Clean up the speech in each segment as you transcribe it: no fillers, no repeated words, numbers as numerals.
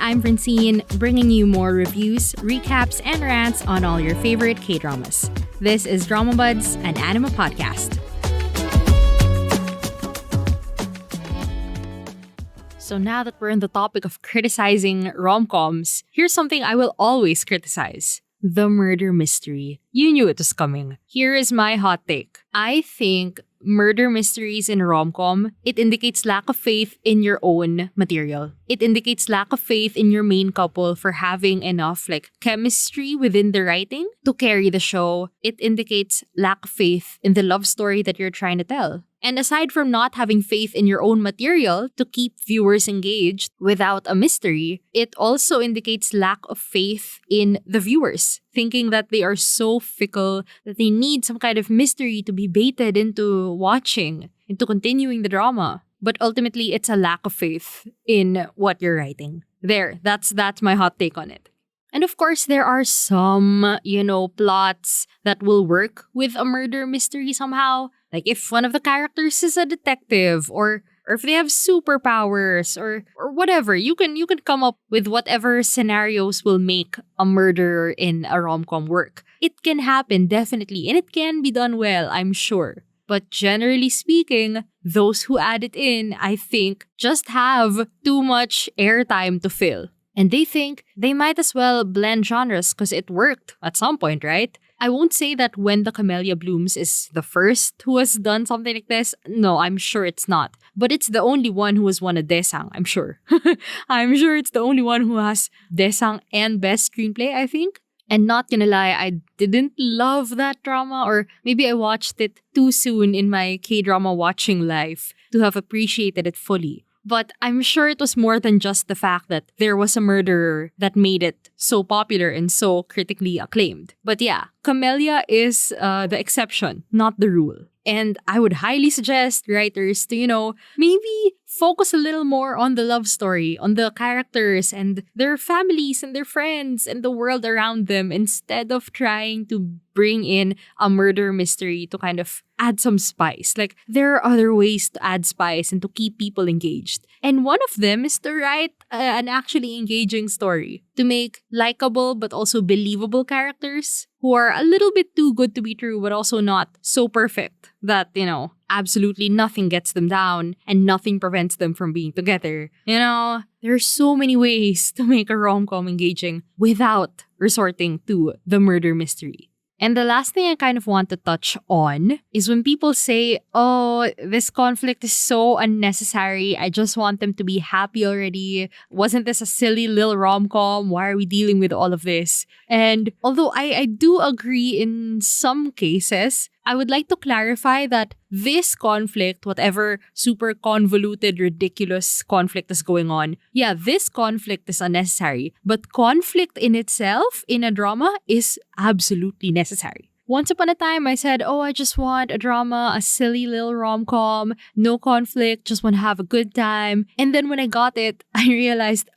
I'm Francine, bringing you more reviews, recaps, and rants on all your favorite K-dramas. This is Drama Buds, an anime podcast. So now that we're on the topic of criticizing rom-coms, here's something I will always criticize. The murder mystery. You knew it was coming. Here is my hot take. I think murder mysteries in rom-com, it indicates lack of faith in your own material. It indicates lack of faith in your main couple for having enough chemistry within the writing to carry the show. It indicates lack of faith in the love story that you're trying to tell. And aside from not having faith in your own material to keep viewers engaged without a mystery, it also indicates lack of faith in the viewers, thinking that they are so fickle that they need some kind of mystery to be baited into watching, into continuing the drama. But ultimately, it's a lack of faith in what you're writing. That's my hot take on it. And of course, there are some, plots that will work with a murder mystery somehow. Like if one of the characters is a detective or if they have superpowers or whatever, you can come up with whatever scenarios will make a murder in a rom-com work. It can happen, definitely, and it can be done well, I'm sure. But generally speaking, those who add it in, I think, just have too much airtime to fill. And they think they might as well blend genres because it worked at some point, right? I won't say that When the Camellia Blooms is the first who has done something like this. No, I'm sure it's not. But it's the only one who has won a Desang, I'm sure. I'm sure it's the only one who has Desang and Best Screenplay, I think. And not gonna lie, I didn't love that drama, or maybe I watched it too soon in my K-drama watching life to have appreciated it fully. But I'm sure it was more than just the fact that there was a murderer that made it so popular and so critically acclaimed. But yeah, Camellia is the exception, not the rule. And I would highly suggest writers to, maybe focus a little more on the love story, on the characters and their families and their friends and the world around them instead of trying to bring in a murder mystery to kind of add some spice. There are other ways to add spice and to keep people engaged. And one of them is to write an actually engaging story, to make likable but also believable characters who are a little bit too good to be true but also not so perfect that, absolutely nothing gets them down and nothing prevents them from being together. There are so many ways to make a rom-com engaging without resorting to the murder mystery. And the last thing I kind of want to touch on is when people say, oh, this conflict is so unnecessary. I just want them to be happy already. Wasn't this a silly little rom-com? Why are we dealing with all of this? And although I do agree in some cases, I would like to clarify that this conflict, whatever super convoluted, ridiculous conflict is going on, this conflict is unnecessary. But conflict in itself in a drama is absolutely necessary. Once upon a time, I said, I just want a drama, a silly little rom-com, no conflict, just want to have a good time. And then when I got it, I realized,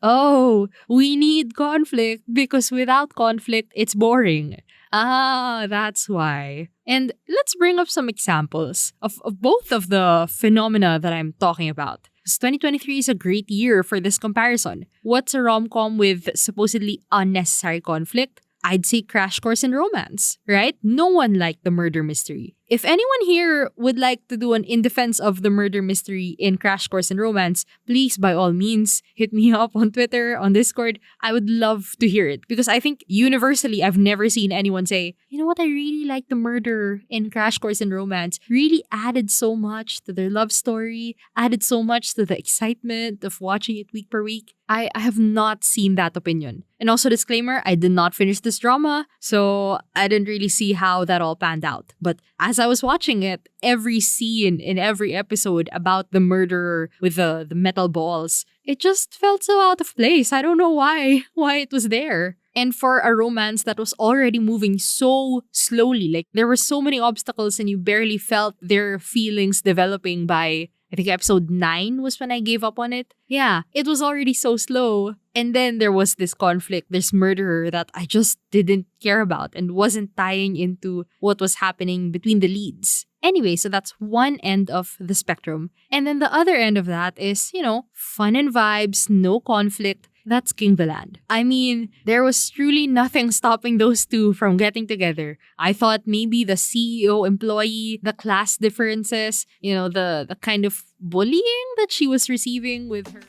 we need conflict because without conflict, it's boring. That's why. And let's bring up some examples of both of the phenomena that I'm talking about. Because 2023 is a great year for this comparison. What's a rom-com with supposedly unnecessary conflict? I'd say Crash Course in Romance, right? No one liked the murder mystery. If anyone here would like to do an in defense of the murder mystery in Crash Course in Romance, please, by all means, hit me up on Twitter, on Discord. I would love to hear it because I think universally, I've never seen anyone say, you know what, I really like the murder in Crash Course in Romance. Really added so much to their love story, added so much to the excitement of watching it week per week. I have not seen that opinion. And also disclaimer, I did not finish this drama, so I didn't really see how that all panned out. But as I was watching it, every scene in every episode about the murderer with the metal balls, it just felt so out of place. I don't know why it was there. And for a romance that was already moving so slowly, there were so many obstacles and you barely felt their feelings developing by, I think episode 9 was when I gave up on it. Yeah, it was already so slow. And then there was this conflict, this murderer that I just didn't care about and wasn't tying into what was happening between the leads. Anyway, so that's one end of the spectrum. And then the other end of that is, fun and vibes, no conflict. That's Kingvaland. I mean, there was truly nothing stopping those two from getting together. I thought maybe the CEO employee, the class differences, the kind of bullying that she was receiving with her.